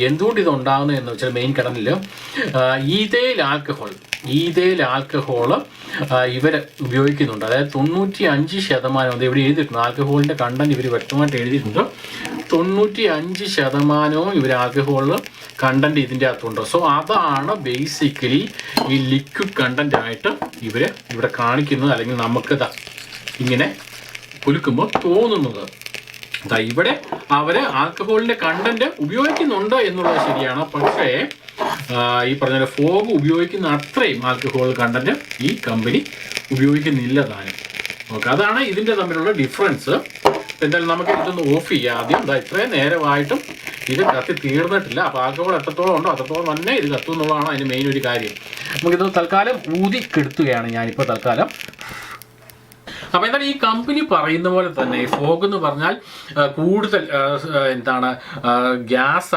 എന്തുകൊണ്ട് ഇത് ഉണ്ടാകുന്നത് എന്ന് വെച്ചാൽ മെയിൻ കടലിൽ ഈഥൈൽ ആൽക്കഹോൾ ഇവർ ഉപയോഗിക്കുന്നുണ്ട്. അതായത് 95% ഇവിടെ എഴുതിയിട്ടുണ്ട്. ആൽക്കഹോളിൻ്റെ കണ്ടന്റ് ഇവർ വ്യക്തമായിട്ട് എഴുതിയിട്ടുണ്ട്. 95% ഇവർ ആൽക്കഹോളിൽ കണ്ടന്റ് ഇതിൻ്റെ അകത്തുണ്ട്. സോ അതാണ് ബേസിക്കലി ഈ ലിക്വിഡ് കണ്ടന്റ് ആയിട്ട് ഇവർ ഇവിടെ കാണിക്കുന്നത്, അല്ലെങ്കിൽ നമുക്ക് ഇങ്ങനെ കുലുക്കുമ്പോൾ തോന്നുന്നത്. ഇവിടെ അവർ ആൽക്കഹോളിൻ്റെ കണ്ടന്റ് ഉപയോഗിക്കുന്നുണ്ട് എന്നുള്ളത് ശരിയാണ്. പക്ഷേ ഈ പറഞ്ഞ ഫോഗ് ഉപയോഗിക്കുന്ന അത്രയും ആൽക്കഹോൾ കണ്ടന്റ് ഈ കമ്പനി ഉപയോഗിക്കുന്നില്ല താനും. ഓക്കെ, അതാണ് ഇതിൻ്റെ തമ്മിലുള്ള ഡിഫറൻസ്. എന്തായാലും നമുക്ക് ഇതൊന്ന് ഓഫ് ചെയ്യാം ആദ്യം. ഇത്രയും നേരമായിട്ടും ഇത് കത്തി തീർന്നിട്ടില്ല. അപ്പോൾ ആൽക്കഹോൾ എത്രത്തോളം ഉണ്ടോ അത്രത്തോളം തന്നെ ഇത് കത്തും എന്നുള്ളതാണ് അതിന് മെയിൻ ഒരു കാര്യം. നമുക്കിത് തൽക്കാലം ഊതി കെടുത്തുകയാണ് ഞാനിപ്പോൾ തൽക്കാലം. അപ്പോൾ എന്തായാലും ഈ കമ്പനി പറയുന്ന പോലെ തന്നെ ഫോഗ് എന്ന് പറഞ്ഞാൽ കൂടുതൽ ഗ്യാസ്